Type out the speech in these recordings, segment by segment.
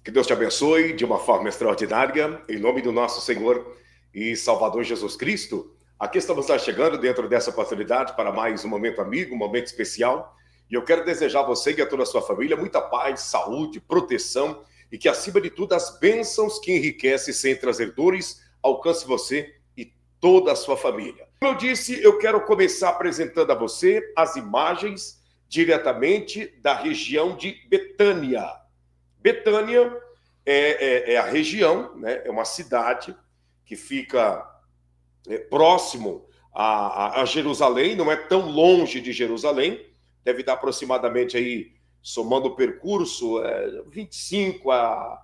Que Deus te abençoe de uma forma extraordinária, em nome do nosso Senhor e Salvador Jesus Cristo. Aqui estamos chegando dentro dessa oportunidade para mais um momento amigo, um momento especial. E eu quero desejar a você e a toda a sua família muita paz, saúde, proteção e que, acima de tudo, as bênçãos que enriquecem sem trazer dores alcance você e toda a sua família. Como eu disse, eu quero começar apresentando a você as imagens diretamente da região de Betânia. Betânia é a região, né? É uma cidade que fica próximo a Jerusalém, não é tão longe de Jerusalém, deve dar aproximadamente aí, somando o percurso, 25 a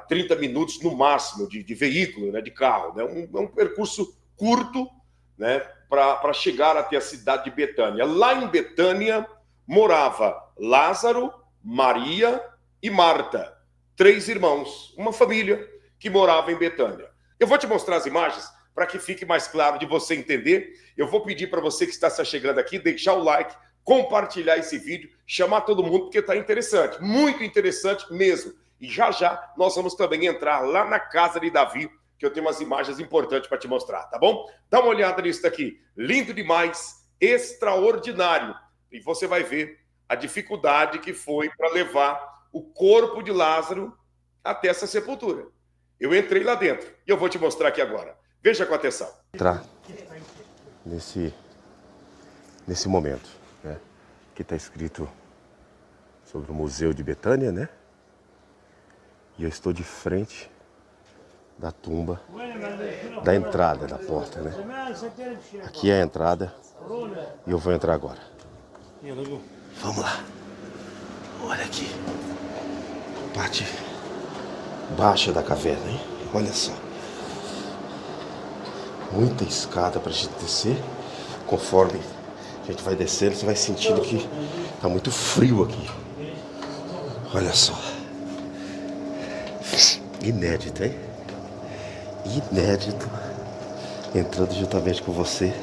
30 minutos no máximo de veículo, né, de carro. Né? É um percurso curto, né, para chegar até a cidade de Betânia. Lá em Betânia morava Lázaro, Maria e Marta, 3 irmãos, uma família que morava em Betânia. Eu vou te mostrar as imagens para que fique mais claro de você entender. Eu vou pedir para você que está se chegando aqui, deixar o like, compartilhar esse vídeo, chamar todo mundo, porque está interessante, muito interessante mesmo. E já já nós vamos também entrar lá na casa de Davi, que eu tenho umas imagens importantes para te mostrar, tá bom? Dá uma olhada nisso daqui, lindo demais, extraordinário. E você vai ver a dificuldade que foi para levar o corpo de Lázaro até essa sepultura. Eu entrei lá dentro e eu vou te mostrar aqui agora. Veja com atenção. Entrar nesse momento, né? Aqui está escrito sobre o Museu de Betânia, né? E eu estou de frente da tumba, da entrada da porta, né? Aqui é a entrada e eu vou entrar agora. Vamos lá. Olha aqui. Parte baixa da caverna, hein? Olha só. Muita escada para a gente descer. Conforme a gente vai descendo, você vai sentindo que tá muito frio aqui. Olha só. Inédito, hein? Inédito. Entrando juntamente com você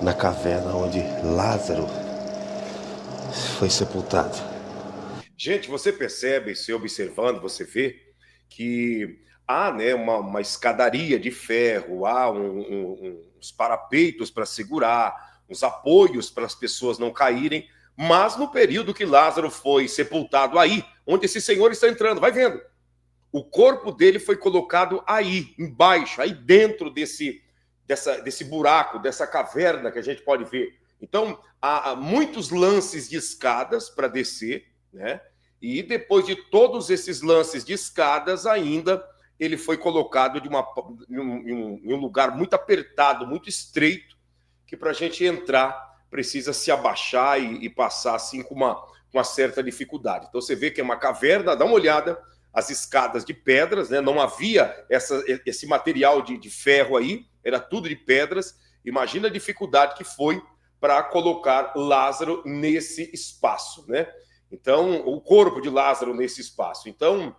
na caverna onde Lázaro foi sepultado. Gente, você percebe, se observando, você vê que há, né, uma escadaria de ferro, há uns parapeitos para segurar, uns apoios para as pessoas não caírem, mas no período que Lázaro foi sepultado aí, onde esse senhor está entrando, vai vendo, o corpo dele foi colocado aí, embaixo, aí dentro desse buraco, dessa caverna que a gente pode ver. Então, há muitos lances de escadas para descer, né? E depois de todos esses lances de escadas, ainda ele foi colocado em um lugar muito apertado, muito estreito, que para a gente entrar precisa se abaixar e passar assim com uma certa dificuldade. Então você vê que é uma caverna, dá uma olhada, as escadas de pedras, né? Não havia esse material de ferro aí, era tudo de pedras. Imagina a dificuldade que foi para colocar Lázaro nesse espaço, né? Então, o corpo de Lázaro nesse espaço. Então,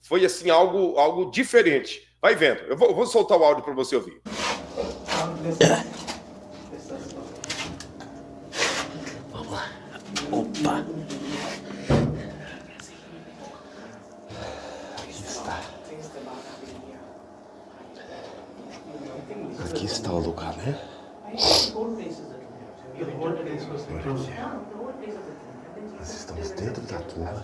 foi assim algo diferente. Vai vendo. Eu vou soltar o áudio para você ouvir. Vamos lá. Opa. Aqui está. Aqui está o lugar, né? Nós estamos dentro da tumba.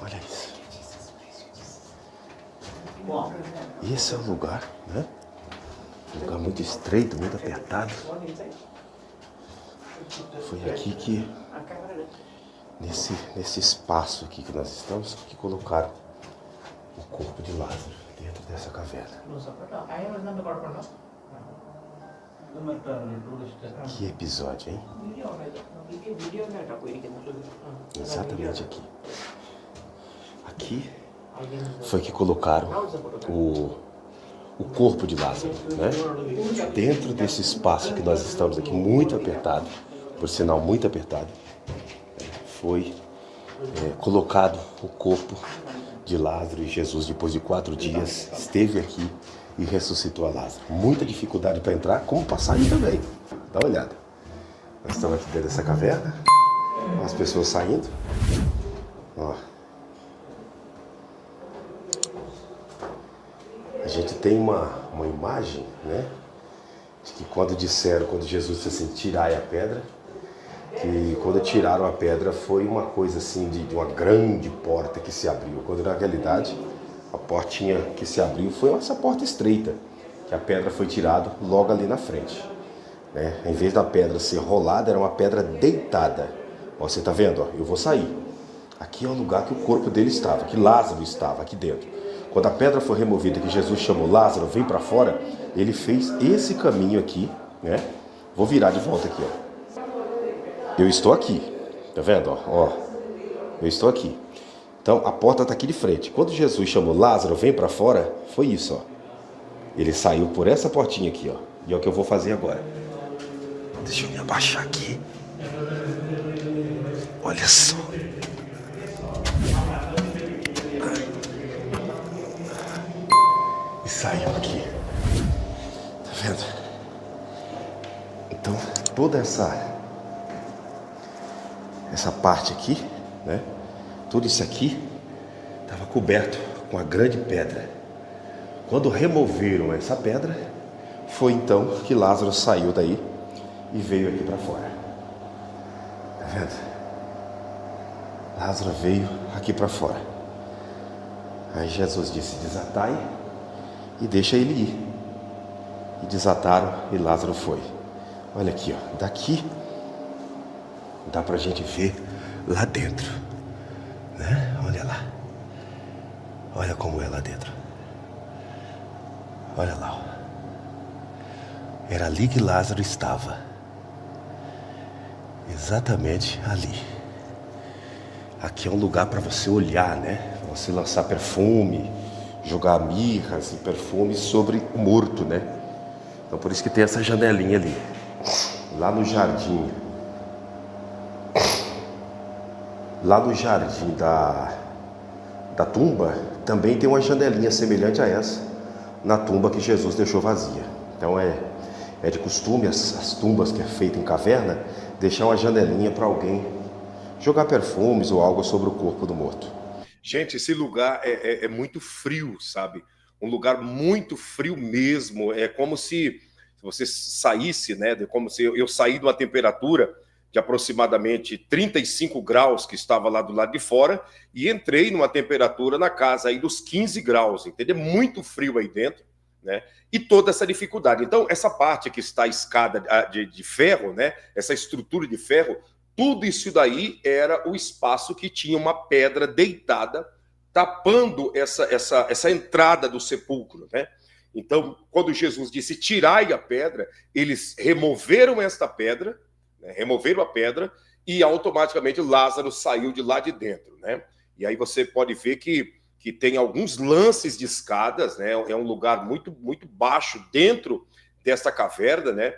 Olha isso. Esse é o lugar, né? Um lugar muito estreito, muito apertado. Foi aqui que, nesse espaço aqui que nós estamos, que colocaram o corpo de Lázaro dentro dessa caverna. Que episódio, hein? Exatamente aqui. Aqui foi que colocaram o corpo de Lázaro, né? Dentro desse espaço que nós estamos aqui, muito apertado, por sinal muito apertado, foi colocado o corpo de Lázaro, e Jesus, depois de 4 dias, esteve aqui e ressuscitou a Lázaro. Muita dificuldade para entrar, como passar aí também. Dá uma olhada. Nós estamos aqui dentro dessa caverna. As pessoas saindo. Ó. A gente tem uma imagem, né? De que quando Jesus disse assim, tirai a pedra, que quando tiraram a pedra foi uma coisa assim de uma grande porta que se abriu. Quando na realidade a portinha que se abriu foi essa porta estreita, que a pedra foi tirada logo ali na frente. Né? Em vez da pedra ser rolada, era uma pedra deitada. Ó, você está vendo? Ó, eu vou sair. Aqui é o lugar que o corpo dele estava, que Lázaro estava aqui dentro. Quando a pedra foi removida, que Jesus chamou Lázaro, vem para fora, ele fez esse caminho aqui, né? Vou virar de volta aqui, ó. Eu estou aqui, tá vendo? Ó, eu estou aqui. Então a porta está aqui de frente. Quando Jesus chamou Lázaro, vem para fora, foi isso, ó. Ele saiu por essa portinha aqui, ó. E é o que eu vou fazer agora. Deixa eu me abaixar aqui. Olha só. E saiu aqui. Tá vendo? Então toda essa parte aqui, né? Tudo isso aqui estava coberto com a grande pedra. Quando removeram essa pedra, foi então que Lázaro saiu daí e veio aqui para fora. Tá vendo? Lázaro veio aqui para fora. Aí Jesus disse, desatai e deixa ele ir. E desataram e Lázaro foi. Olha aqui, ó, daqui dá pra gente ver lá dentro, né? Olha lá. Olha como é lá dentro. Olha lá, ó. Era ali que Lázaro estava. Exatamente ali. Aqui é um lugar para você olhar, né? Você lançar perfume, jogar mirras e perfumes sobre o morto, né? Então por isso que tem essa janelinha ali. Lá no jardim da tumba, também tem uma janelinha semelhante a essa, na tumba que Jesus deixou vazia. Então é de costume, as tumbas que é feita em caverna, deixar uma janelinha para alguém jogar perfumes ou algo sobre o corpo do morto. Gente, esse lugar é muito frio, sabe? Um lugar muito frio mesmo. É como se você saísse, né? Como se eu saí de uma temperatura de aproximadamente 35 graus, que estava lá do lado de fora, e entrei numa temperatura na casa aí dos 15 graus, entendeu? Muito frio aí dentro, né? E toda essa dificuldade. Então, essa parte que está a escada de ferro, né? Essa estrutura de ferro, tudo isso daí era o espaço que tinha uma pedra deitada, tapando essa entrada do sepulcro, né? Então, quando Jesus disse, tirai a pedra, eles removeram esta pedra, removeram a pedra e automaticamente Lázaro saiu de lá de dentro, né? E aí você pode ver que tem alguns lances de escadas, né? É um lugar muito, muito baixo dentro dessa caverna, né?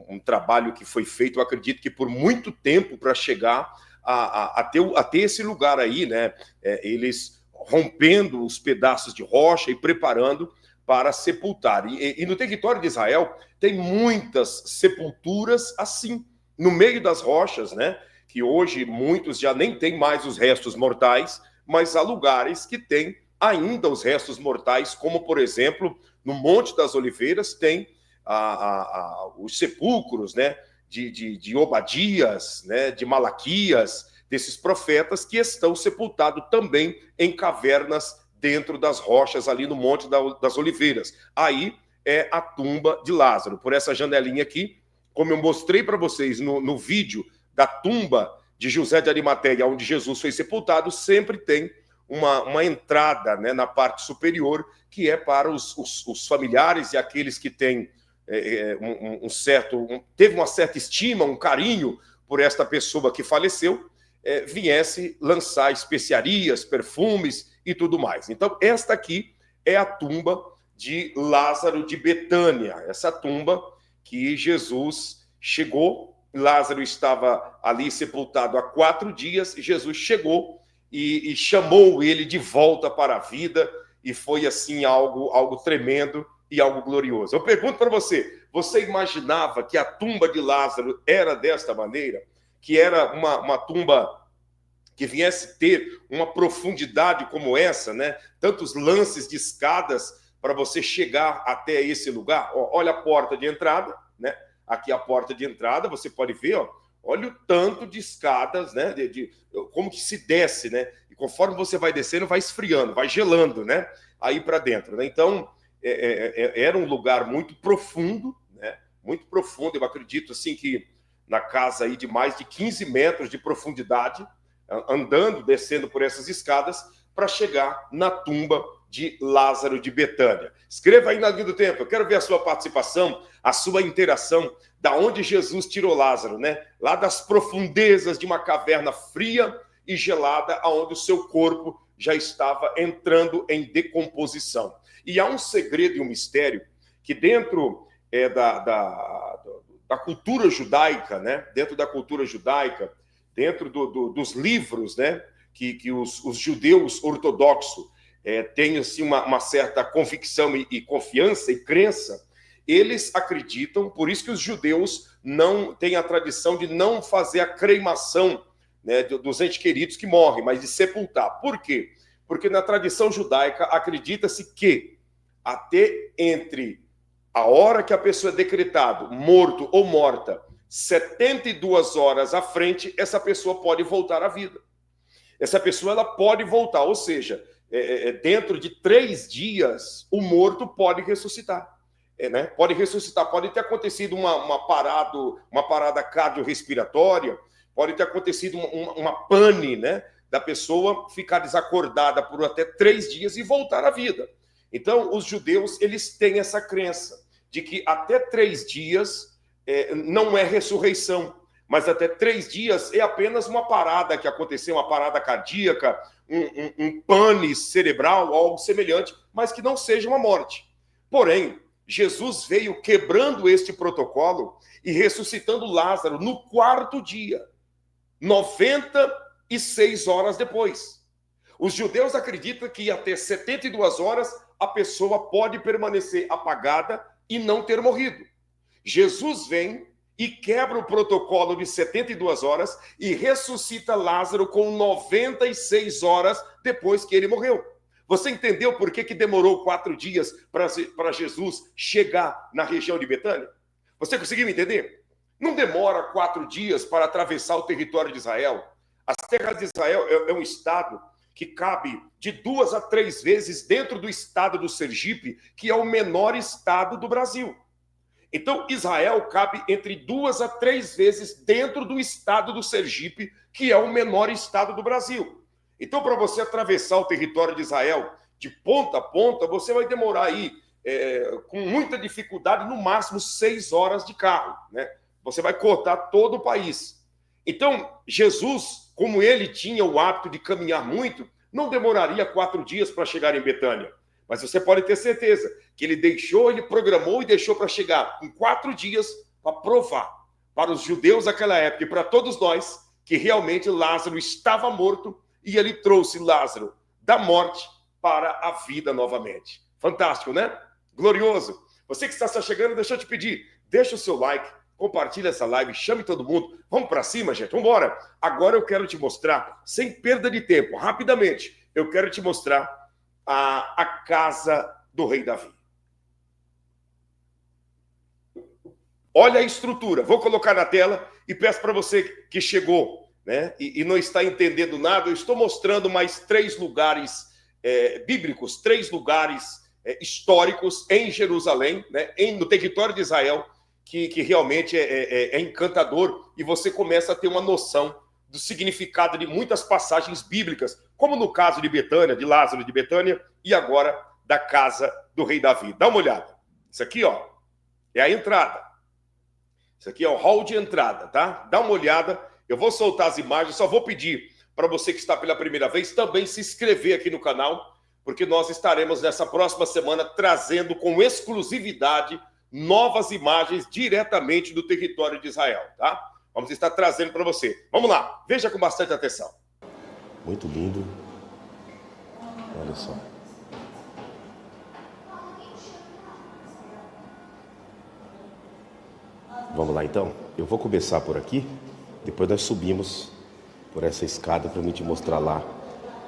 Um trabalho que foi feito, eu acredito que por muito tempo para chegar a ter esse lugar aí, né? Eles rompendo os pedaços de rocha e preparando para sepultar. E no território de Israel tem muitas sepulturas assim, no meio das rochas, né? Que hoje muitos já nem têm mais os restos mortais, mas há lugares que têm ainda os restos mortais, como, por exemplo, no Monte das Oliveiras tem os sepulcros, né? De Obadias, né? De Malaquias, desses profetas que estão sepultados também em cavernas dentro das rochas ali no Monte das Oliveiras. Aí é a tumba de Lázaro. Por essa janelinha aqui, como eu mostrei para vocês no vídeo da tumba de José de Arimateia, onde Jesus foi sepultado, sempre tem uma entrada, né, na parte superior, que é para os familiares e aqueles que têm teve uma certa estima, um carinho por esta pessoa que faleceu, viesse lançar especiarias, perfumes e tudo mais. Então, esta aqui é a tumba de Lázaro de Betânia, essa tumba que Jesus chegou, Lázaro estava ali sepultado há 4 dias, Jesus chegou e chamou ele de volta para a vida, e foi assim algo tremendo, e algo glorioso. Eu pergunto para você, você imaginava que a tumba de Lázaro era desta maneira? Que era uma tumba que viesse ter uma profundidade como essa, né? Tantos lances de escadas para você chegar até esse lugar. Ó, olha a porta de entrada, né? Aqui a porta de entrada, você pode ver, ó, olha o tanto de escadas, né? Como que se desce, né? E conforme você vai descendo, vai esfriando, vai gelando, né? Aí para dentro, né? Então, era um lugar muito profundo, né? Muito profundo. Eu acredito assim que na casa aí de mais de 15 metros de profundidade, andando, descendo por essas escadas para chegar na tumba de Lázaro de Betânia. Escreva aí na linha do tempo, eu quero ver a sua participação, a sua interação, da onde Jesus tirou Lázaro, né? Lá das profundezas de uma caverna fria e gelada, aonde o seu corpo já estava entrando em decomposição. E há um segredo e um mistério que dentro da cultura judaica, né? Dentro da cultura judaica, dentro dos livros, né? Que os judeus ortodoxos têm assim, uma certa convicção e confiança e crença, eles acreditam, por isso que os judeus não têm a tradição de não fazer a cremação, né, dos entes queridos que morrem, mas de sepultar. Por quê? Porque na tradição judaica acredita-se que até entre a hora que a pessoa é decretado morto ou morta, 72 horas à frente, essa pessoa pode voltar à vida. Essa pessoa ela pode voltar, ou seja, dentro de 3 dias, o morto pode ressuscitar. Né? Pode ressuscitar, pode ter acontecido uma parada cardiorrespiratória, pode ter acontecido uma pane, né? Da pessoa ficar desacordada por até 3 dias e voltar à vida. Então, os judeus, eles têm essa crença de que até 3 dias não é ressurreição, mas até 3 dias é apenas uma parada que aconteceu, uma parada cardíaca, um pane cerebral, algo semelhante, mas que não seja uma morte. Porém, Jesus veio quebrando este protocolo e ressuscitando Lázaro no 4º dia, 96 horas depois. Os judeus acreditam que até 72 horas a pessoa pode permanecer apagada e não ter morrido. Jesus vem e quebra o protocolo de 72 horas e ressuscita Lázaro com 96 horas depois que ele morreu. Você entendeu por que demorou 4 dias para Jesus chegar na região de Betânia? Você conseguiu entender? Não demora 4 dias para atravessar o território de Israel. As terras de Israel é um estado que cabe de 2 a 3 vezes dentro do estado do Sergipe, que é o menor estado do Brasil. Então, Israel cabe entre 2 a 3 vezes dentro do estado do Sergipe, que é o menor estado do Brasil. Então, para você atravessar o território de Israel de ponta a ponta, você vai demorar aí, com muita dificuldade, no máximo 6 horas de carro, né? Você vai cortar todo o país. Então, Jesus, como ele tinha o hábito de caminhar muito, não demoraria 4 dias para chegar em Betânia. Mas você pode ter certeza que ele programou e deixou para chegar em 4 dias para provar para os judeus daquela época e para todos nós que realmente Lázaro estava morto e ele trouxe Lázaro da morte para a vida novamente. Fantástico, né? Glorioso. Você que está só chegando, deixa eu te pedir, deixa o seu like, compartilha essa live, chame todo mundo. Vamos para cima, gente, vamos embora. Agora eu quero te mostrar, sem perda de tempo, rapidamente, eu quero te mostrar a casa do rei Davi. Olha a estrutura. Vou colocar na tela e peço para você que chegou, né, e não está entendendo nada, eu estou mostrando mais 3 lugares bíblicos, 3 lugares históricos em Jerusalém, né, no território de Israel, que realmente é encantador e você começa a ter uma noção do significado de muitas passagens bíblicas, como no caso de Betânia, de Lázaro de Betânia, e agora da casa do rei Davi. Dá uma olhada. Isso aqui, ó, é a entrada. Isso aqui é o hall de entrada, tá? Dá uma olhada. Eu vou soltar as imagens, só vou pedir para você que está pela primeira vez também se inscrever aqui no canal, porque nós estaremos nessa próxima semana trazendo com exclusividade novas imagens diretamente do território de Israel, tá? Vamos estar trazendo para você. Vamos lá, veja com bastante atenção. Muito lindo. Olha só. Vamos lá então? Eu vou começar por aqui, depois nós subimos por essa escada para eu te mostrar lá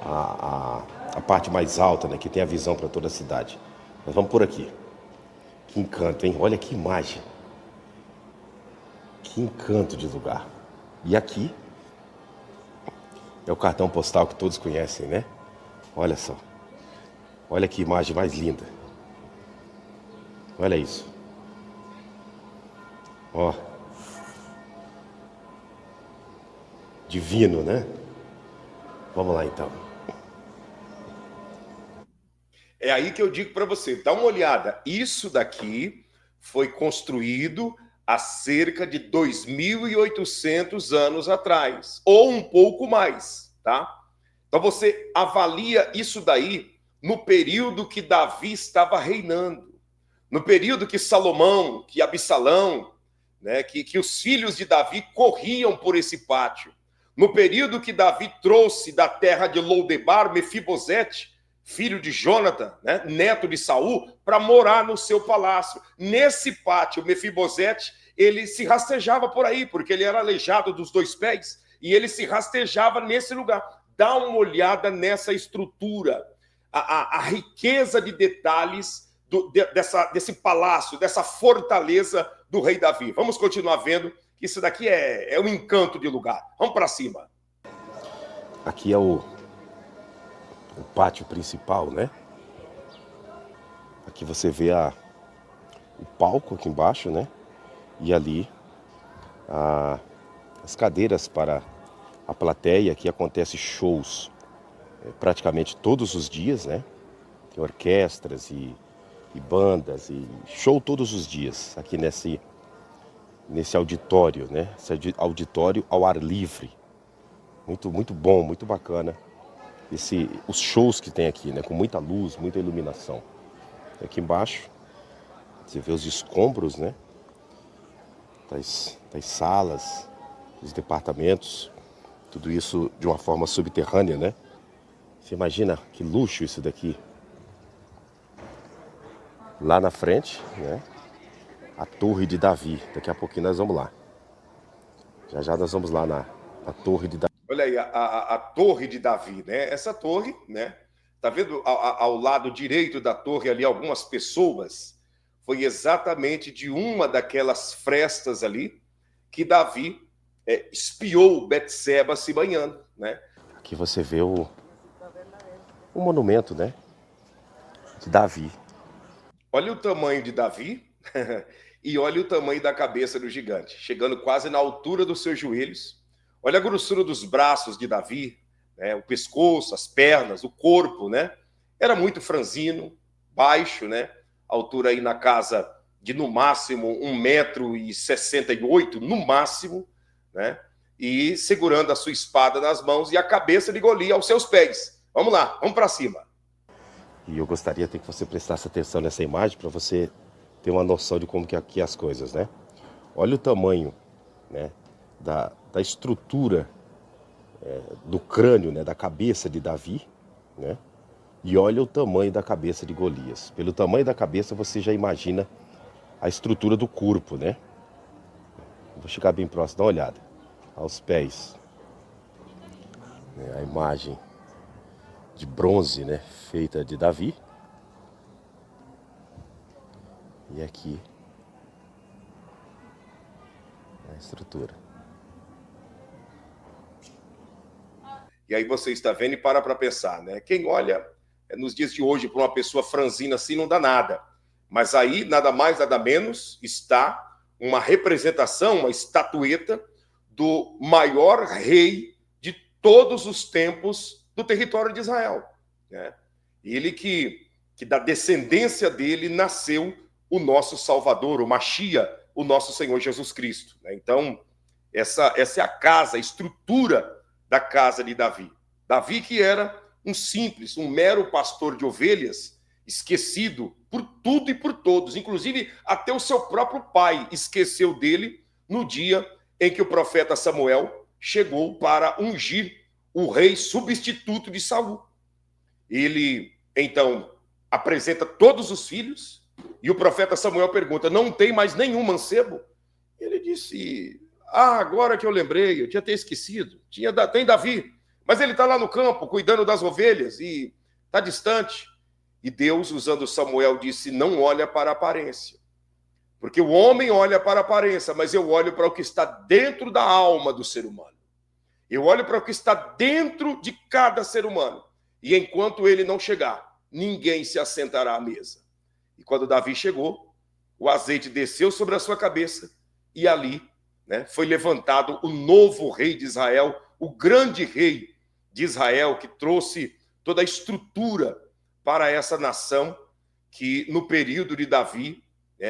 a parte mais alta, né, que tem a visão para toda a cidade. Nós vamos por aqui. Que encanto, hein? Olha que imagem. Que encanto de lugar. E aqui é o cartão postal que todos conhecem, né? Olha só. Olha que imagem mais linda. Olha isso. Ó. Divino, né? Vamos lá então. É aí que eu digo para você, dá uma olhada. Isso daqui foi construído há cerca de 2.800 anos atrás, ou um pouco mais, tá? Então você avalia isso daí no período que Davi estava reinando, no período que Salomão, que Absalão, né, que os filhos de Davi corriam por esse pátio, no período que Davi trouxe da terra de Lodebar Mefibosete, filho de Jonathan, né, neto de Saul, para morar no seu palácio. Nesse pátio, Mefibosete, ele se rastejava por aí, porque ele era aleijado dos 2 pés, e ele se rastejava nesse lugar. Dá uma olhada nessa estrutura, a riqueza de detalhes desse palácio, dessa fortaleza do rei Davi. Vamos continuar vendo que isso daqui é um encanto de lugar. Vamos para cima. Aqui é o pátio principal, né? Aqui você vê o palco aqui embaixo, né? E ali as cadeiras para a plateia. Aqui acontece shows praticamente todos os dias, né? Tem orquestras e bandas e show todos os dias aqui nesse auditório, né? Esse auditório ao ar livre. Muito, muito bom, muito bacana. Os shows que tem aqui, né? Com muita luz, muita iluminação. Aqui embaixo você vê os escombros, né? Das salas, dos departamentos. Tudo isso de uma forma subterrânea, né? Você imagina que luxo isso daqui. Lá na frente, né? A Torre de Davi. Daqui a pouquinho nós vamos lá. Já nós vamos lá na Torre de Davi. Olha aí, a Torre de Davi, né? Essa torre, né? Tá vendo ao lado direito da torre ali algumas pessoas? Foi exatamente de uma daquelas frestas ali que Davi espiou Betseba se banhando, né? Aqui você vê o monumento, né? De Davi. Olha o tamanho de Davi e olha o tamanho da cabeça do gigante, chegando quase na altura dos seus joelhos. Olha a grossura dos braços de Davi, né? O pescoço, as pernas, o corpo, né? Era muito franzino, baixo, né? Altura aí na casa de no máximo 1,68 m, no máximo, né? E segurando a sua espada nas mãos e a cabeça de Golias aos seus pés. Vamos lá, vamos para cima. E eu gostaria até que você prestasse atenção nessa imagem para você ter uma noção de como que é aqui as coisas, né? Olha o tamanho, né, da estrutura do crânio, né, da cabeça de Davi, né? E olha o tamanho da cabeça de Golias. Pelo tamanho da cabeça você já imagina a estrutura do corpo, né? Vou chegar bem próximo, dá uma olhada. Aos pés. A imagem de bronze, né, feita de Davi. E aqui a estrutura. E aí você está vendo e para pensar, né? Quem olha nos dias de hoje para uma pessoa franzina assim não dá nada. Mas aí, nada mais, nada menos, está uma representação, uma estatueta do maior rei de todos os tempos do território de Israel, né? Ele que da descendência dele nasceu o nosso Salvador, o Machia, o nosso Senhor Jesus Cristo, né? Então, essa é a casa, a estrutura da casa de Davi. Davi que era um simples, um mero pastor de ovelhas, esquecido por tudo e por todos, inclusive até o seu próprio pai esqueceu dele no dia em que o profeta Samuel chegou para ungir o rei substituto de Saul. Ele, então, apresenta todos os filhos e o profeta Samuel pergunta: não tem mais nenhum mancebo? Ele disse: agora que eu lembrei, eu tinha até esquecido. Tem Davi, mas ele está lá no campo, cuidando das ovelhas, e está distante. E Deus, usando Samuel, disse: não olha para a aparência. Porque o homem olha para a aparência, mas eu olho para o que está dentro da alma do ser humano. Eu olho para o que está dentro de cada ser humano. E enquanto ele não chegar, ninguém se assentará à mesa. E quando Davi chegou, o azeite desceu sobre a sua cabeça, e ali, né, foi levantado o novo rei de Israel, o grande rei de Israel, que trouxe toda a estrutura para essa nação que, no período de Davi,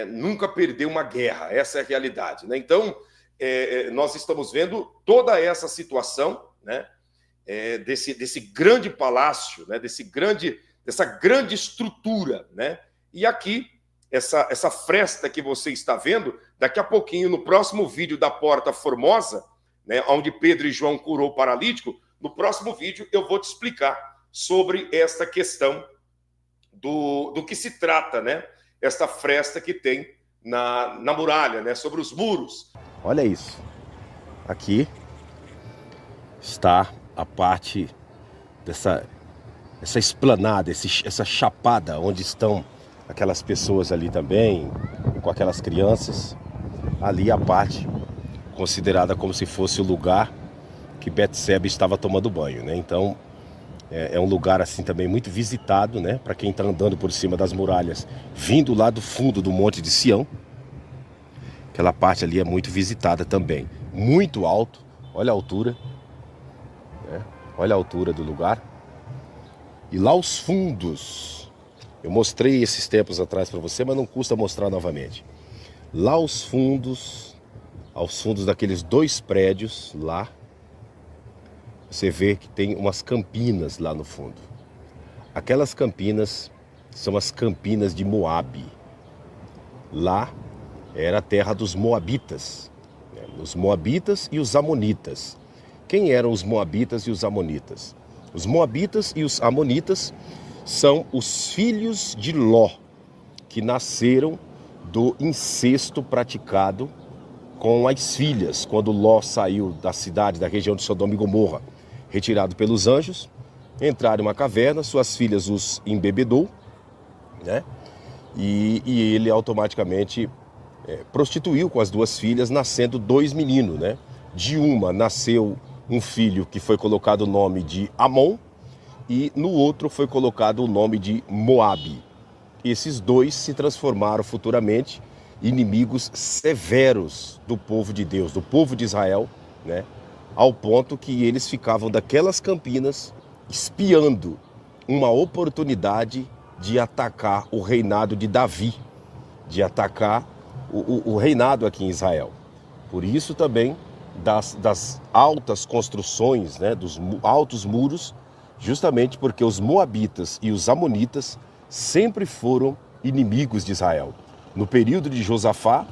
nunca perdeu uma guerra. Essa é a realidade, né? Então, nós estamos vendo toda essa situação, né, desse grande palácio, né, dessa grande estrutura, né? E aqui, essa fresta que você está vendo, daqui a pouquinho, no próximo vídeo da Porta Formosa, né, onde Pedro e João curou o paralítico, no próximo vídeo eu vou te explicar sobre esta questão do que se trata, né? Esta fresta que tem na muralha, né? Sobre os muros. Olha isso. Aqui está a parte dessa esplanada, essa chapada, onde estão aquelas pessoas ali também, com aquelas crianças. Ali a parte considerada como se fosse o lugar que Betseba estava tomando banho, né? Então, é um lugar assim também muito visitado, né? Para quem está andando por cima das muralhas, vindo lá do fundo do Monte de Sião. Aquela parte ali é muito visitada também. Muito alto, olha a altura, né? Olha a altura do lugar. E lá aos fundos, eu mostrei esses tempos atrás para você, mas não custa mostrar novamente. Lá aos fundos daqueles 2 prédios lá, você vê que tem umas campinas lá no fundo. Aquelas campinas são as campinas de Moabe. Lá era a terra dos Moabitas, né? Os Moabitas e os Amonitas. Quem eram os Moabitas e os Amonitas? Os Moabitas e os Amonitas são os filhos de Ló, que nasceram do incesto praticado com as filhas, quando Ló saiu da cidade, da região de Sodoma e Gomorra, retirado pelos anjos, entraram em uma caverna, suas filhas os embebedou, né? E ele automaticamente prostituiu com as 2 filhas, nascendo 2 meninos, né? De uma nasceu um filho que foi colocado o nome de Amon, e no outro foi colocado o nome de Moabe. Esses 2 se transformaram futuramente inimigos severos do povo de Deus, do povo de Israel, né? Ao ponto que eles ficavam daquelas campinas espiando uma oportunidade de atacar o reinado de Davi, de atacar o reinado aqui em Israel. Por isso também das altas construções, né, dos altos muros, justamente porque os moabitas e os amonitas sempre foram inimigos de Israel. No período de Josafá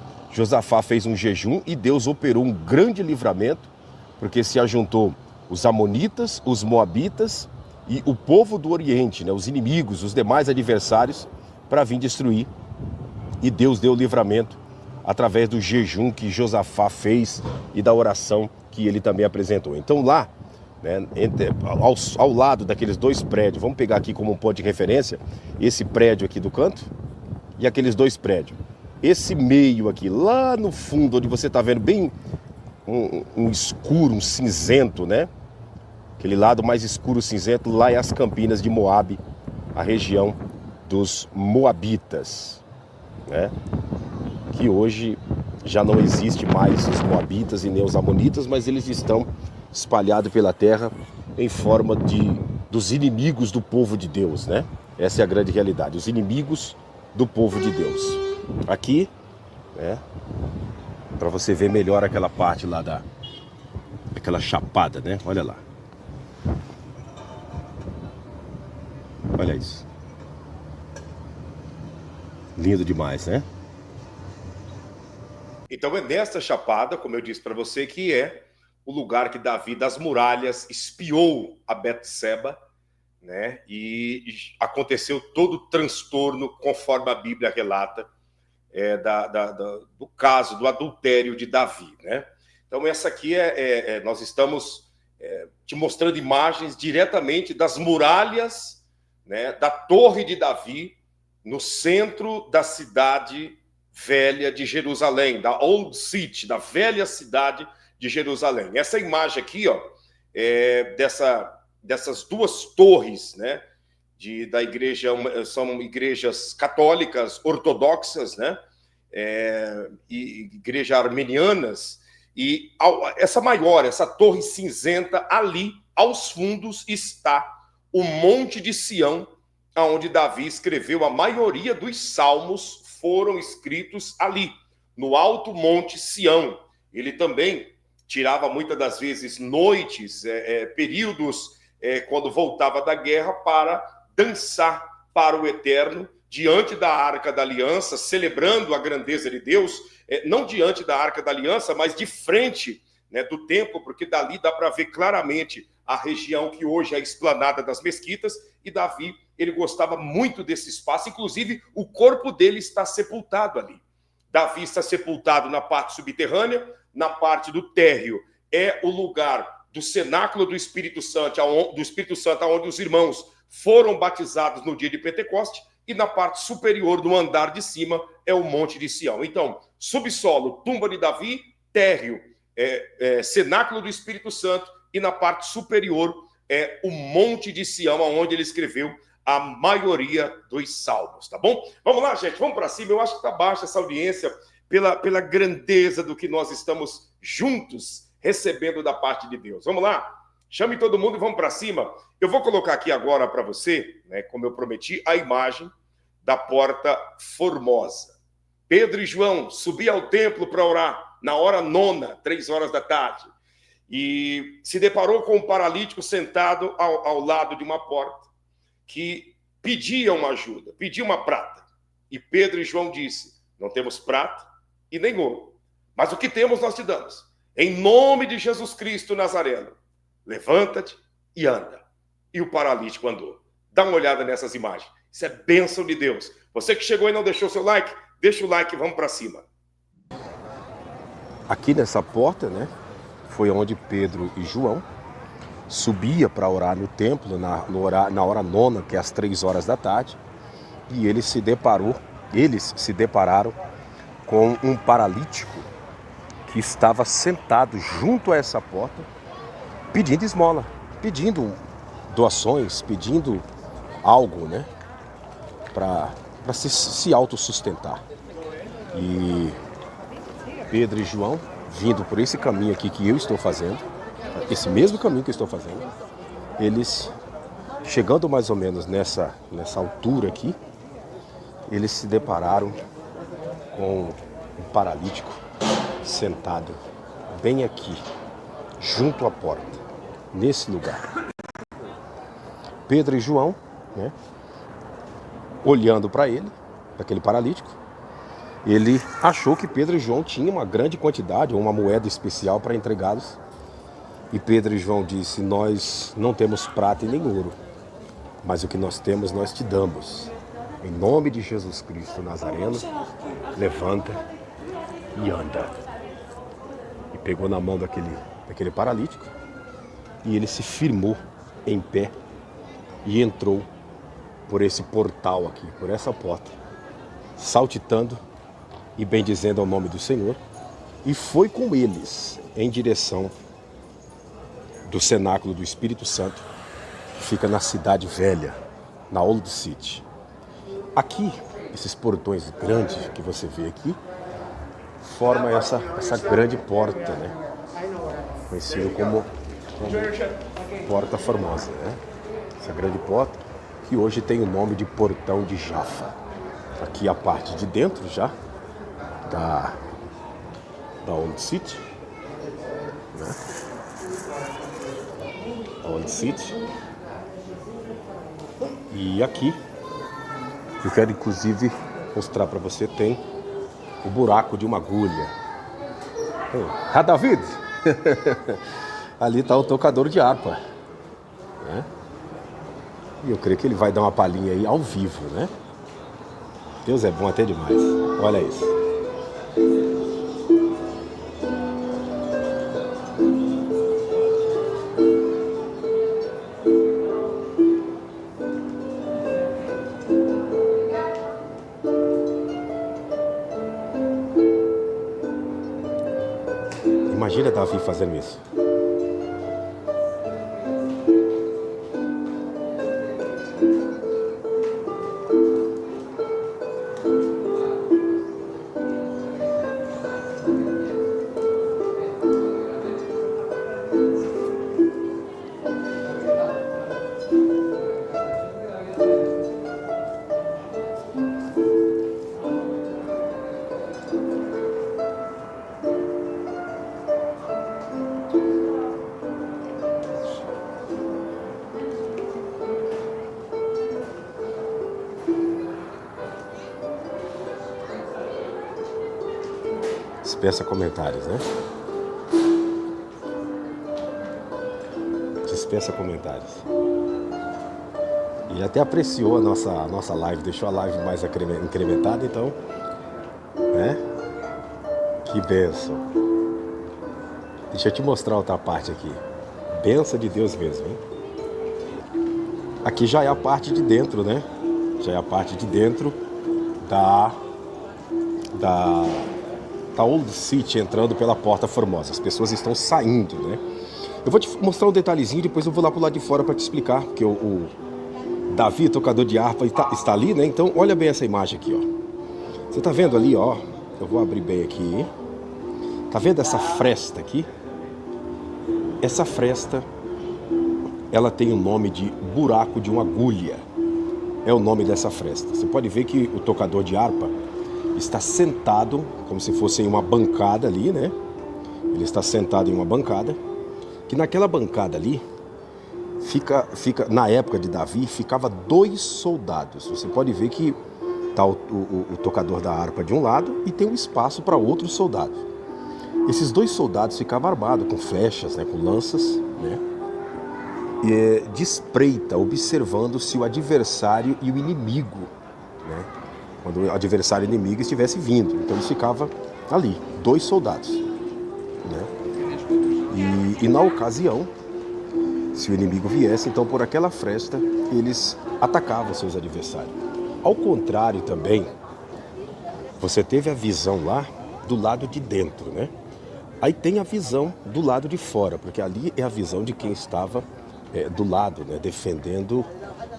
fez um jejum e Deus operou um grande livramento, porque se ajuntou os amonitas, os moabitas e o povo do Oriente, né, os inimigos, os demais adversários, para vir destruir. E Deus deu livramento através do jejum que Josafá fez e da oração que ele também apresentou. Então lá, né, ao lado daqueles 2 prédios, vamos pegar aqui como um ponto de referência, esse prédio aqui do canto e aqueles 2 prédios. Esse meio aqui, lá no fundo, onde você está vendo bem um escuro, um cinzento, né? Aquele lado mais escuro, cinzento, lá é as campinas de Moabe, a região dos Moabitas, né? Que hoje já não existe mais os Moabitas e nem os Amonitas, mas eles estão espalhados pela terra em forma dos inimigos do povo de Deus, né? Essa é a grande realidade, os inimigos do povo de Deus. Aqui, né, para você ver melhor aquela parte lá daquela chapada, né? Olha lá. Olha isso. Lindo demais, né? Então é nesta chapada, como eu disse para você, que é o lugar que Davi das muralhas espiou a Betseba, né? E aconteceu todo o transtorno, conforme a Bíblia relata, do caso do adultério de Davi, né? Então, essa aqui nós estamos te mostrando imagens diretamente das muralhas, né, da Torre de Davi, no centro da cidade velha de Jerusalém, da Old City, da velha cidade de Jerusalém. Essa imagem aqui, ó, dessas duas torres, né, da igreja, são igrejas católicas ortodoxas, né, e igrejas armenianas, e essa torre cinzenta, ali, aos fundos, está o Monte de Sião, onde Davi escreveu a maioria dos salmos, foram escritos ali, no alto Monte Sião. Ele também tirava muitas das vezes noites, períodos, quando voltava da guerra, para dançar para o Eterno, diante da Arca da Aliança, celebrando a grandeza de Deus, não diante da Arca da Aliança, mas de frente, né, do templo, porque dali dá para ver claramente a região que hoje é a Esplanada das Mesquitas, e Davi, ele gostava muito desse espaço, inclusive o corpo dele está sepultado ali. Davi está sepultado na parte subterrânea, na parte do térreo é o lugar do cenáculo do Espírito Santo, onde os irmãos foram batizados no dia de Pentecoste, e na parte superior, no andar de cima, é o Monte de Sião. Então, subsolo, tumba de Davi, térreo, cenáculo do Espírito Santo, e na parte superior é o Monte de Sião, onde ele escreveu a maioria dos salmos, tá bom? Vamos lá, gente, vamos para cima. Eu acho que está baixa essa audiência pela grandeza do que nós estamos juntos recebendo da parte de Deus. Vamos lá? Chame todo mundo e vamos para cima. Eu vou colocar aqui agora para você, né, como eu prometi, a imagem da Porta Formosa. Pedro e João subiam ao templo para orar na hora 9, 3 horas da tarde, e se deparou com um paralítico sentado ao lado de uma porta, que pedia uma ajuda, pedia uma prata. E Pedro e João disse: não temos prata e nem ouro, mas o que temos nós te damos. Em nome de Jesus Cristo Nazareno, levanta-te e anda. E o paralítico andou. Dá uma olhada nessas imagens. Isso é bênção de Deus. Você que chegou e não deixou seu like, deixa o like e vamos para cima. Aqui nessa porta, né, foi onde Pedro e João subia para orar no templo, na hora 9, que é às 3 horas da tarde, e eles se depararam com um paralítico que estava sentado junto a essa porta, pedindo esmola, pedindo doações, pedindo algo, né, para se autossustentar. E Pedro e João, vindo por esse caminho aqui que eu estou fazendo, esse mesmo caminho que eu estou fazendo, eles, chegando mais ou menos nessa altura aqui, eles se depararam com um paralítico sentado bem aqui, junto à porta, nesse lugar. Pedro e João, né, olhando para ele, para aquele paralítico, ele achou que Pedro e João tinham uma grande quantidade, ou uma moeda especial para entregá-los. E Pedro e João disse: nós não temos prata e nem ouro, mas o que nós temos nós te damos. Em nome de Jesus Cristo Nazareno, levanta e anda. E pegou na mão daquele paralítico, e ele se firmou em pé e entrou por esse portal aqui, por essa porta, saltitando e bendizendo ao nome do Senhor, e foi com eles em direção do cenáculo do Espírito Santo, que fica na cidade velha, na Old City. Aqui, esses portões grandes que você vê aqui, formam essa grande porta, né? Conhecido como Porta Formosa, né? Essa grande porta, que hoje tem o nome de Portão de Jafa. Aqui a parte de dentro já da Old City, né? Old City. E aqui eu quero inclusive mostrar para você, tem o buraco de uma agulha. David! Ali está o tocador de harpa, né? E eu creio que ele vai dar uma palhinha aí ao vivo, né? Deus é bom até demais. Olha isso. Imagina Davi fazendo isso. Dispensa comentários, né? Dispensa comentários. E até apreciou a nossa live, deixou a live mais incrementada, então, né? Que bênção. Deixa eu te mostrar outra parte aqui. Bênção de Deus mesmo, hein? Aqui já é a parte de dentro, né? Já é a parte de dentro da Old City, entrando pela Porta Formosa. As pessoas estão saindo, né? Eu vou te mostrar um detalhezinho, depois eu vou lá pro lado de fora para te explicar, porque o Davi, tocador de harpa, está ali, né? Então, olha bem essa imagem aqui, ó. Você tá vendo ali, ó? Eu vou abrir bem aqui. Tá vendo essa fresta aqui? Essa fresta, ela tem o nome de buraco de uma agulha. É o nome dessa fresta. Você pode ver que o tocador de harpa está sentado, como se fosse em uma bancada ali, né? Ele está sentado em uma bancada, que naquela bancada ali, na época de Davi, ficava 2 soldados. Você pode ver que está o tocador da harpa de um lado e tem um espaço para outros soldados. Esses 2 soldados ficavam armados com flechas, né, com lanças, né? De espreita, observando se o adversário e o inimigo, né? Quando o adversário e o inimigo estivesse vindo. Então eles ficavam ali, 2 soldados, né? E na ocasião, se o inimigo viesse, então por aquela fresta, eles atacavam seus adversários. Ao contrário também, você teve a visão lá do lado de dentro, né? Aí tem a visão do lado de fora, porque ali é a visão de quem estava do lado, né, defendendo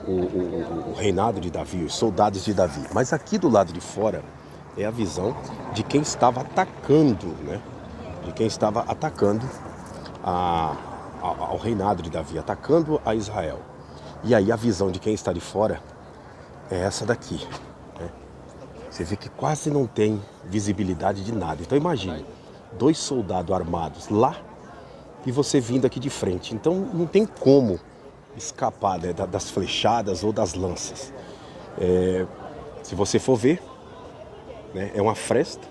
o reinado de Davi, os soldados de Davi. Mas aqui do lado de fora é a visão de quem estava atacando, né? De quem estava atacando ao reinado de Davi, atacando a Israel. E aí a visão de quem está de fora é essa daqui, né? Você vê que quase não tem visibilidade de nada. Então imagine, 2 soldados armados lá e você vindo aqui de frente. Então não tem como escapar, né, das flechadas ou das lanças. Se você for ver, né, é uma fresta.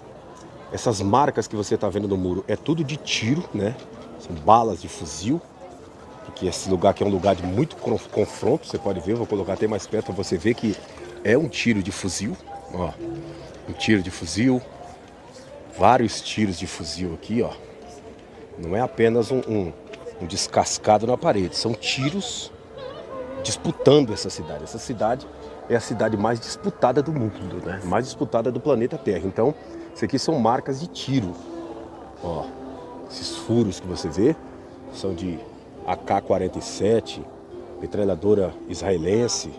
Essas marcas que você está vendo no muro é tudo de tiro, né? São balas de fuzil. Porque esse lugar aqui é um lugar de muito confronto. Você pode ver, vou colocar até mais perto para você ver que é um tiro de fuzil. Ó, um tiro de fuzil. Vários tiros de fuzil aqui, ó. Não é apenas um descascado na parede. São tiros disputando essa cidade. Essa cidade é a cidade mais disputada do mundo, né? Mais disputada do planeta Terra. Então, isso aqui são marcas de tiro. Ó, esses furos que você vê são de AK-47, metralhadora israelense,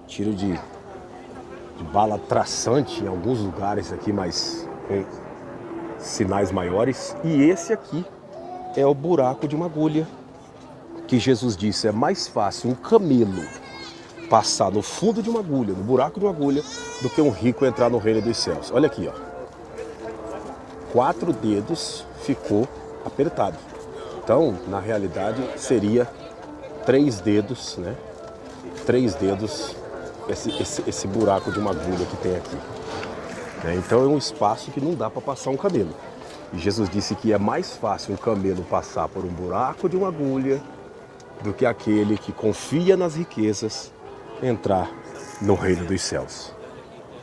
tiro de bala traçante em alguns lugares aqui, mas com sinais maiores. E esse aqui é o buraco de uma agulha, que Jesus disse, é mais fácil um camelo passar no fundo de uma agulha, no buraco de uma agulha, do que um rico entrar no reino dos céus. Olha aqui, ó. 4 dedos ficou apertado. Então, na realidade, seria 3 dedos, né? 3 dedos, esse buraco de uma agulha que tem aqui. Então é um espaço que não dá para passar um camelo. E Jesus disse que é mais fácil um camelo passar por um buraco de uma agulha do que aquele que confia nas riquezas entrar no reino dos céus.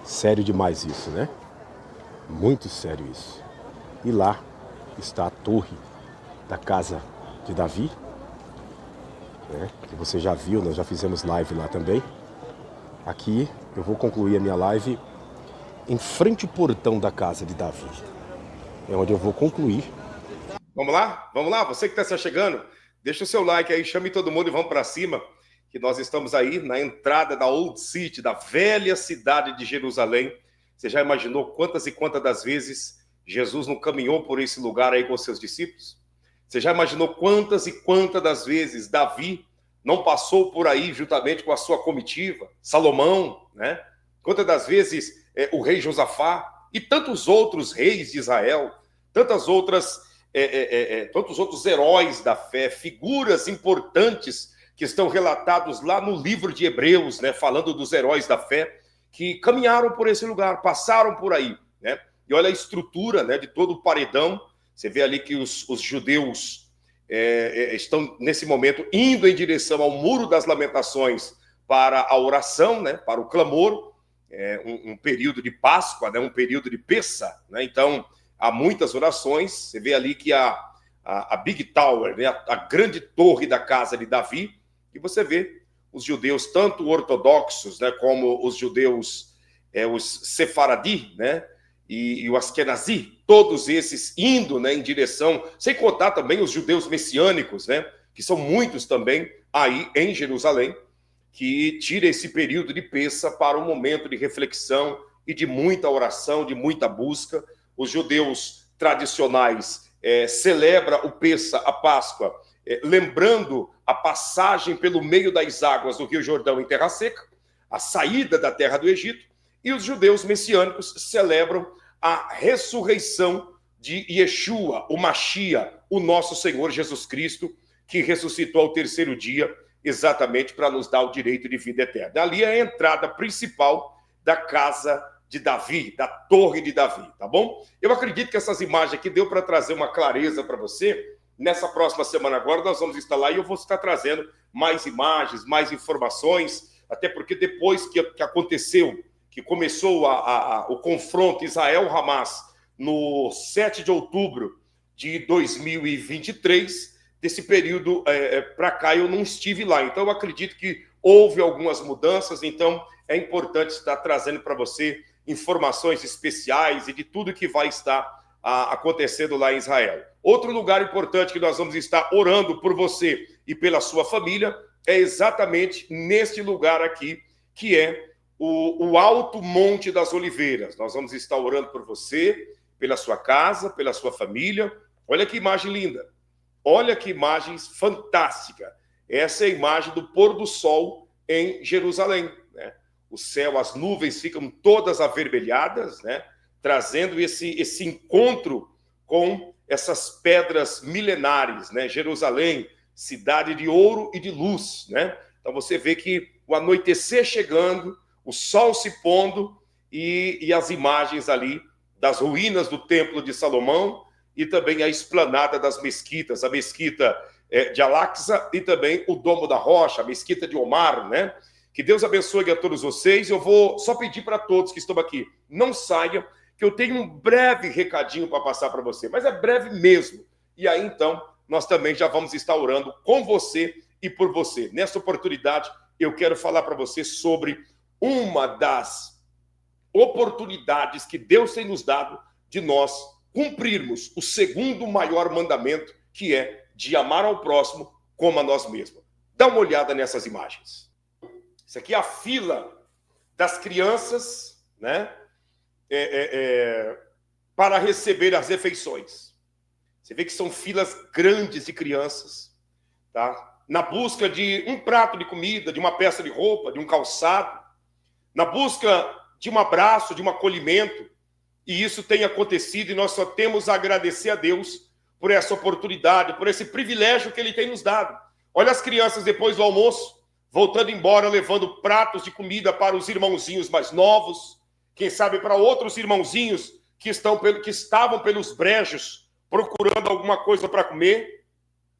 Sério demais isso, né? Muito sério isso. E lá está a torre da casa de Davi, né, que você já viu, nós já fizemos live lá também. Aqui eu vou concluir a minha live em frente ao portão da casa de Davi. É onde eu vou concluir. Vamos lá? Vamos lá? Você que está se chegando, deixa o seu like aí, chame todo mundo e vamos para cima, que nós estamos aí na entrada da Old City, da velha cidade de Jerusalém. Você já imaginou quantas e quantas das vezes Jesus não caminhou por esse lugar aí com seus discípulos? Você já imaginou quantas e quantas das vezes Davi não passou por aí juntamente com a sua comitiva? Salomão, né? Quantas das vezes o rei Josafá e tantos outros reis de Israel, tantos outros heróis da fé, figuras importantes que estão relatados lá no livro de Hebreus, né? Falando dos heróis da fé, que caminharam por esse lugar, passaram por aí, né? E olha a estrutura, né, de todo o paredão. Você vê ali que os judeus estão, nesse momento, indo em direção ao Muro das Lamentações para a oração, né, para o clamor, um período de Páscoa, né, um período de Pessa, né? Então, há muitas orações. Você vê ali que a Big Tower, né, a grande torre da casa de Davi, e você vê os judeus, tanto ortodoxos, né, como os judeus, os sefaradi, né, e o Askenazi, todos esses indo, né, em direção, sem contar também os judeus messiânicos, né, que são muitos também aí em Jerusalém, que tira esse período de Pessa para um momento de reflexão e de muita oração, de muita busca. Os judeus tradicionais celebram o Pessa, a Páscoa, lembrando a passagem pelo meio das águas do Rio Jordão em terra seca, a saída da terra do Egito, e os judeus messiânicos celebram a ressurreição de Yeshua, o Mashiach, o nosso Senhor Jesus Cristo, que ressuscitou ao terceiro dia, exatamente para nos dar o direito de vida eterna. Ali é a entrada principal da casa de Davi, da torre de Davi, tá bom? Eu acredito que essas imagens aqui deu para trazer uma clareza para você. Nessa próxima semana agora nós vamos estar lá e eu vou estar trazendo mais imagens, mais informações, até porque depois que aconteceu, que começou o confronto Israel-Hamas no 7 de outubro de 2023, desse período para cá eu não estive lá. Então eu acredito que houve algumas mudanças, então é importante estar trazendo para você informações especiais e de tudo que vai estar acontecendo lá em Israel. Outro lugar importante que nós vamos estar orando por você e pela sua família é exatamente neste lugar aqui, que é o Alto Monte das Oliveiras. Nós vamos estar orando por você, pela sua casa, pela sua família. Olha que imagem linda. Olha que imagem fantástica. Essa é a imagem do pôr do sol em Jerusalém, né? O céu, as nuvens ficam todas avermelhadas, né? Trazendo esse encontro com essas pedras milenares, né? Jerusalém, cidade de ouro e de luz, né? Então você vê que o anoitecer chegando, o sol se pondo e as imagens ali das ruínas do Templo de Salomão e também a esplanada das mesquitas, a mesquita de Al-Aqsa e também o Domo da Rocha, a mesquita de Omar, né? Que Deus abençoe a todos vocês. Eu vou só pedir para todos que estão aqui, não saiam, que eu tenho um breve recadinho para passar para você, mas é breve mesmo. E aí, então, nós também já vamos estar orando com você e por você. Nessa oportunidade, eu quero falar para você sobre uma das oportunidades que Deus tem nos dado de nós cumprirmos o segundo maior mandamento, que é de amar ao próximo como a nós mesmos. Dá uma olhada nessas imagens. Isso aqui é a fila das crianças, né? Para receber as refeições. Você vê que são filas grandes de crianças, tá? Na busca de um prato de comida, de uma peça de roupa, de um calçado, na busca de um abraço, de um acolhimento. E isso tem acontecido e nós só temos a agradecer a Deus por essa oportunidade, por esse privilégio que Ele tem nos dado. Olha as crianças depois do almoço, voltando embora, levando pratos de comida para os irmãozinhos mais novos, quem sabe para outros irmãozinhos que estavam pelos brejos, procurando alguma coisa para comer.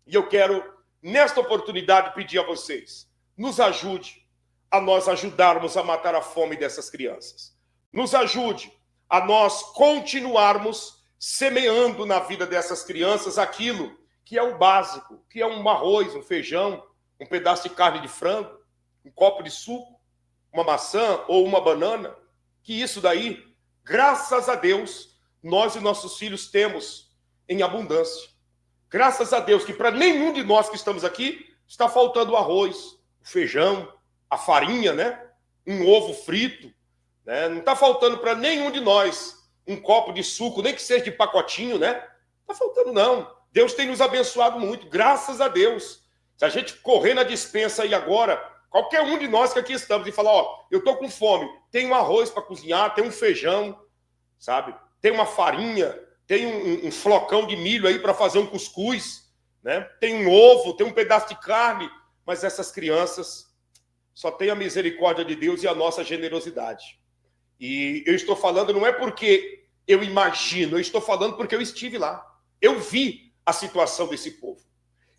E eu quero, nesta oportunidade, pedir a vocês, nos ajude a nós ajudarmos a matar a fome dessas crianças. Nos ajude a nós continuarmos semeando na vida dessas crianças aquilo que é o básico, que é um arroz, um feijão, um pedaço de carne de frango, um copo de suco, uma maçã ou uma banana, que isso daí, graças a Deus, nós e nossos filhos temos em abundância. Graças a Deus que para nenhum de nós que estamos aqui está faltando o arroz, o feijão, a farinha, né? Um ovo frito, né? Não está faltando para nenhum de nós um copo de suco, nem que seja de pacotinho, né? Não está faltando, não. Deus tem nos abençoado muito, graças a Deus. Se a gente correr na despensa aí agora, qualquer um de nós que aqui estamos e falar, ó, eu estou com fome, tem um arroz para cozinhar, tem um feijão, sabe? Tem uma farinha, tem um flocão de milho aí para fazer um cuscuz, né? Tem um ovo, tem um pedaço de carne, mas essas crianças só têm a misericórdia de Deus e a nossa generosidade. E eu estou falando não é porque eu imagino, eu estou falando porque eu estive lá. Eu vi a situação desse povo.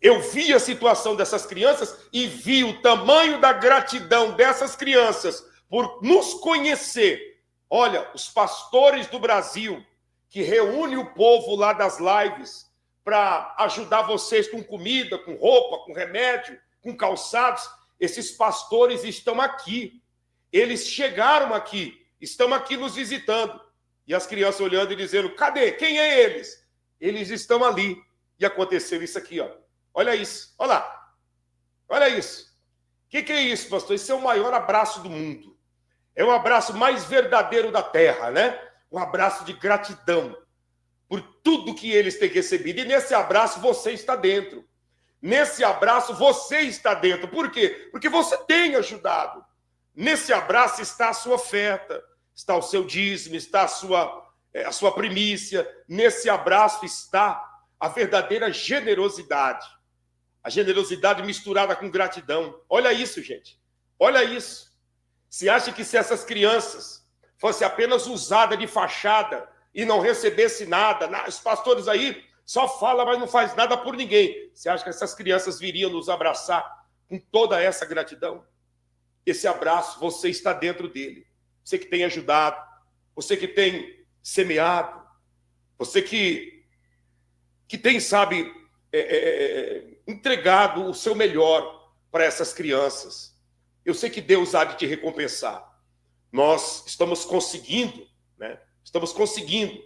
Eu vi a situação dessas crianças e vi o tamanho da gratidão dessas crianças por nos conhecer. Olha, os pastores do Brasil que reúnem o povo lá das lives para ajudar vocês com comida, com roupa, com remédio, com calçados, esses pastores estão aqui. Eles chegaram aqui, estão aqui nos visitando. E as crianças olhando e dizendo, cadê? Quem é eles? Eles estão ali. E aconteceu isso aqui, ó. Olha isso, olha lá. Olha isso. O que é isso, pastor? Isso é o maior abraço do mundo. É o abraço mais verdadeiro da terra, né? Um abraço de gratidão por tudo que eles têm recebido. E nesse abraço você está dentro. Nesse abraço você está dentro. Por quê? Porque você tem ajudado. Nesse abraço está a sua oferta, está o seu dízimo, está a sua primícia. Nesse abraço está a verdadeira generosidade. A generosidade misturada com gratidão. Olha isso, gente. Olha isso. Você acha que se essas crianças fossem apenas usadas de fachada e não recebesse nada, os pastores aí só falam, mas não faz nada por ninguém. Você acha que essas crianças viriam nos abraçar com toda essa gratidão? Esse abraço, você está dentro dele. Você que tem ajudado, você que tem semeado, você que tem, sabe, entregado o seu melhor para essas crianças. Eu sei que Deus há de te recompensar. Nós estamos conseguindo, né? Estamos conseguindo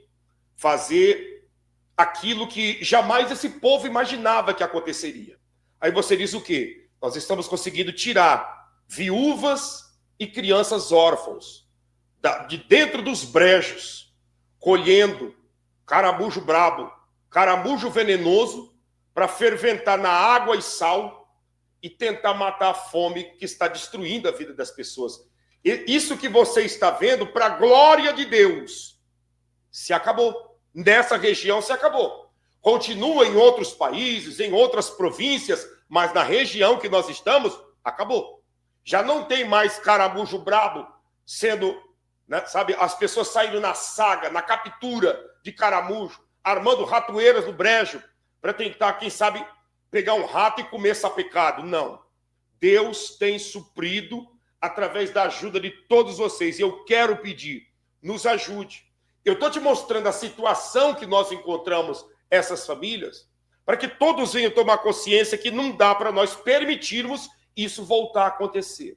fazer aquilo que jamais esse povo imaginava que aconteceria. Aí você diz o quê? Nós estamos conseguindo tirar viúvas e crianças órfãos de dentro dos brejos, colhendo caramujo brabo, caramujo venenoso, para ferventar na água e sal e tentar matar a fome que está destruindo a vida das pessoas. E isso que você está vendo, para a glória de Deus, se acabou. Nessa região se acabou. Continua em outros países, em outras províncias, mas na região que nós estamos, acabou. Já não tem mais caramujo brabo sendo, né, sabe, as pessoas saindo na saga, na captura de caramujo, armando ratoeiras no brejo, para tentar, quem sabe, pegar um rato e comer sapecado. Não. Deus tem suprido através da ajuda de todos vocês. E eu quero pedir, nos ajude. Eu estou te mostrando a situação que nós encontramos essas famílias, para que todos venham tomar consciência que não dá para nós permitirmos isso voltar a acontecer.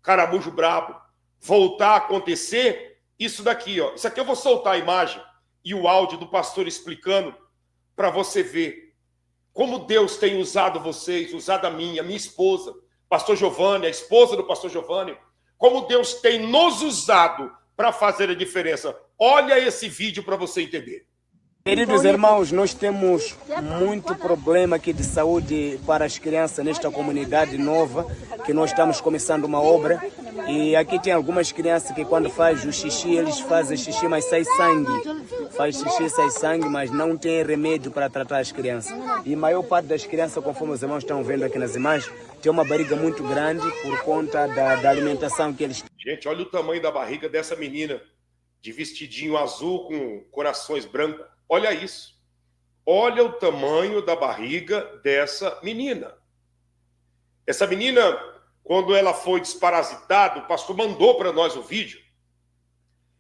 Caramujo brabo, voltar a acontecer, isso daqui, ó. Isso aqui eu vou soltar a imagem e o áudio do pastor explicando para você ver como Deus tem usado vocês, usado a minha esposa, pastor Giovanni, a esposa do pastor Giovanni, como Deus tem nos usado para fazer a diferença. Olha esse vídeo para você entender. Queridos irmãos, nós temos muito problema aqui de saúde para as crianças nesta comunidade nova, que nós estamos começando uma obra. E aqui tem algumas crianças que quando fazem o xixi, eles fazem xixi, mas sai sangue. Faz xixi, sai sangue, mas não tem remédio para tratar as crianças. E a maior parte das crianças, conforme os irmãos estão vendo aqui nas imagens, tem uma barriga muito grande por conta da alimentação que eles têm. Gente, olha o tamanho da barriga dessa menina, de vestidinho azul com corações brancos. Olha isso. Olha o tamanho da barriga dessa menina. Essa menina, quando ela foi desparasitada, o pastor mandou para nós o vídeo.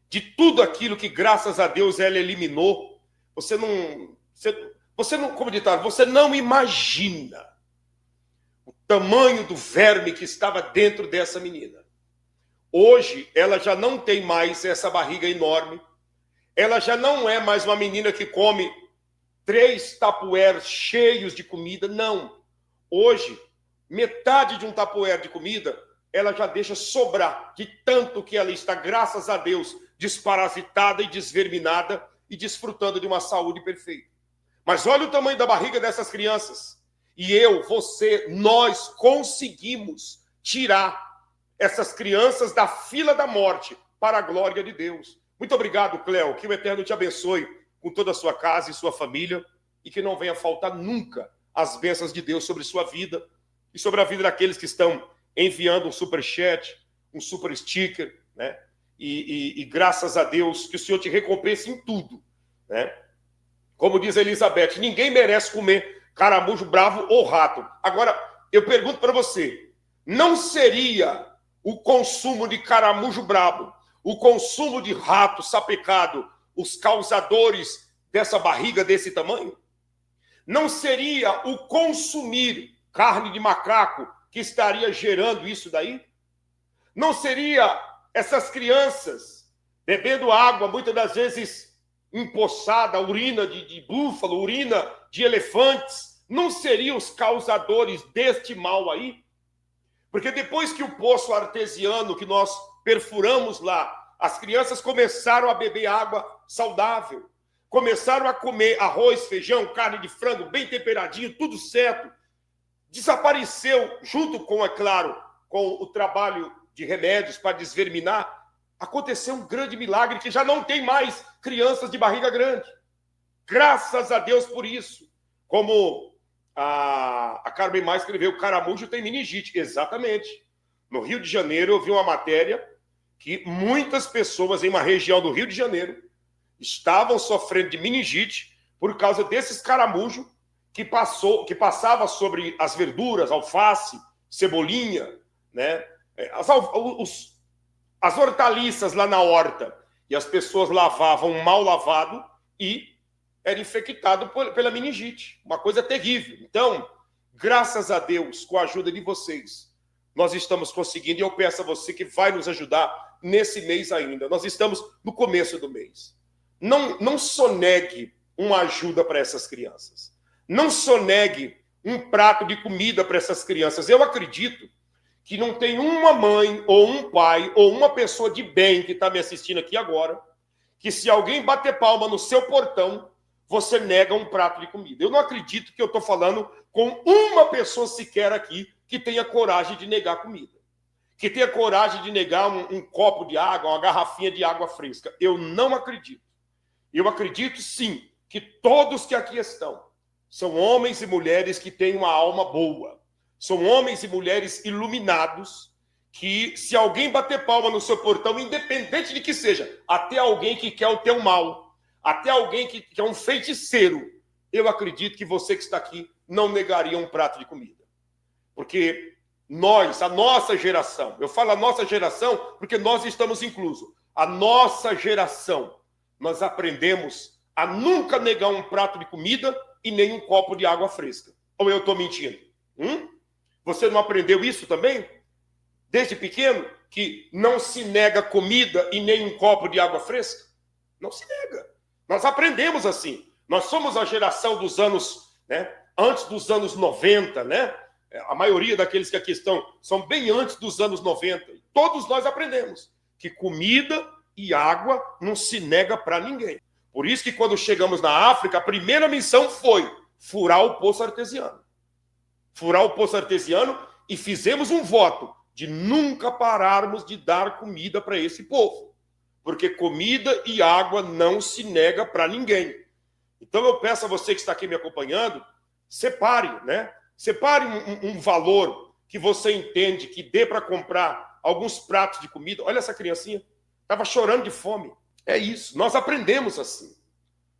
de tudo aquilo que, graças a Deus, ela eliminou. Você não, como ditado, você não imagina o tamanho do verme que estava dentro dessa menina. Hoje, ela já não tem mais essa barriga enorme. Ela já não é mais uma menina que come 3 tapueres cheios de comida. Não. Hoje, metade de um tapuer de comida, ela já deixa sobrar, de tanto que ela está, graças a Deus, desparasitada e desverminada e desfrutando de uma saúde perfeita. Mas olha o tamanho da barriga dessas crianças. E eu, você, nós conseguimos tirar essas crianças da fila da morte para a glória de Deus. Muito obrigado, Cléo. Que o Eterno te abençoe com toda a sua casa e sua família e que não venha faltar nunca as bênçãos de Deus sobre sua vida e sobre a vida daqueles que estão enviando um superchat, um super sticker, né? E graças a Deus que o Senhor te recompense em tudo, né? Como diz a Elizabeth, ninguém merece comer caramujo bravo ou rato. Agora, eu pergunto para você, não seria o consumo de caramujo bravo, o consumo de rato sapecado, os causadores dessa barriga desse tamanho? Não seria o consumir carne de macaco que estaria gerando isso daí? Não seria essas crianças bebendo água, muitas das vezes empoçada, urina de búfalo, urina de elefantes? Não seriam os causadores deste mal aí? Porque depois que o poço artesiano que nós perfuramos lá, as crianças começaram a beber água saudável, começaram a comer arroz, feijão, carne de frango, bem temperadinho, tudo certo. Desapareceu, junto com, é claro, com o trabalho de remédios para desverminar, aconteceu um grande milagre que já não tem mais crianças de barriga grande. Graças a Deus por isso. Como a Carmen Mais escreveu, caramujo tem meningite. Exatamente. No Rio de Janeiro, eu vi uma matéria que muitas pessoas em uma região do Rio de Janeiro estavam sofrendo de meningite por causa desses caramujos que passava sobre as verduras, alface, cebolinha, né? As hortaliças lá na horta. E as pessoas lavavam mal lavado e era infectado pela meningite. Uma coisa terrível. Então, graças a Deus, com a ajuda de vocês, nós estamos conseguindo, e eu peço a você que vai nos ajudar nesse mês ainda. Nós estamos no começo do mês. Não sonegue uma ajuda para essas crianças. Não sonegue um prato de comida para essas crianças. Eu acredito que não tem uma mãe, ou um pai, ou uma pessoa de bem que está me assistindo aqui agora, que se alguém bater palma no seu portão, você nega um prato de comida. Eu não acredito que eu estou falando com uma pessoa sequer aqui que tenha coragem de negar comida, que tenha coragem de negar um copo de água, uma garrafinha de água fresca. Eu não acredito. Eu acredito, sim, que todos que aqui estão são homens e mulheres que têm uma alma boa. São homens e mulheres iluminados que, se alguém bater palma no seu portão, independente de que seja, até alguém que quer o teu mal, até alguém que é um feiticeiro, eu acredito que você que está aqui não negaria um prato de comida. Porque nós, a nossa geração, eu falo a nossa geração porque nós estamos inclusos, a nossa geração, nós aprendemos a nunca negar um prato de comida e nem um copo de água fresca. Ou eu estou mentindo? Você não aprendeu isso também? Desde pequeno? Que não se nega comida e nem um copo de água fresca? Não se nega. Nós aprendemos assim. Nós somos a geração dos anos, né, antes dos anos 90, né? A maioria daqueles que aqui estão são bem antes dos anos 90. Todos nós aprendemos que comida e água não se nega para ninguém. Por isso que quando chegamos na África, a primeira missão foi furar o poço artesiano. Furar o poço artesiano e fizemos um voto de nunca pararmos de dar comida para esse povo. Porque comida e água não se nega para ninguém. Então eu peço a você que está aqui me acompanhando, separe, né? Separe um valor que você entende que dê para comprar alguns pratos de comida. Olha essa criancinha, estava chorando de fome. É isso, nós aprendemos assim.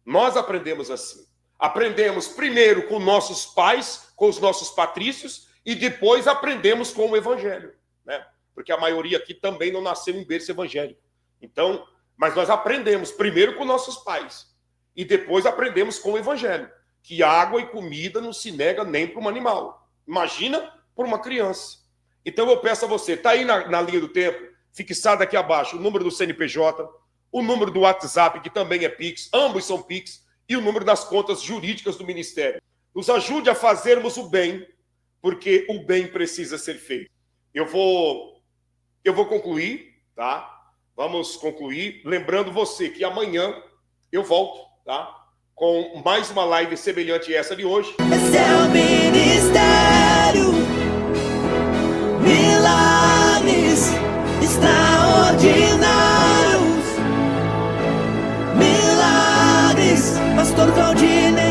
Nós aprendemos assim. Aprendemos primeiro com nossos pais, com os nossos patrícios, e depois aprendemos com o evangelho, né? Porque a maioria aqui também não nasceu em berço evangélico. Então, Mas nós aprendemos primeiro com nossos pais e depois aprendemos com o evangelho, que água e comida não se nega nem para um animal. Imagina para uma criança. Então eu peço a você, está aí na linha do tempo, fixado aqui abaixo o número do CNPJ, o número do WhatsApp, que também é Pix, ambos são Pix, e o número das contas jurídicas do Ministério. Nos ajude a fazermos o bem, porque o bem precisa ser feito. Eu vou concluir, tá? Vamos concluir, lembrando você que amanhã eu volto, tá? Com mais uma live semelhante a essa de hoje. Esse é o Ministério Milagres Extraordinários. Milagres, Pastor Claudinei.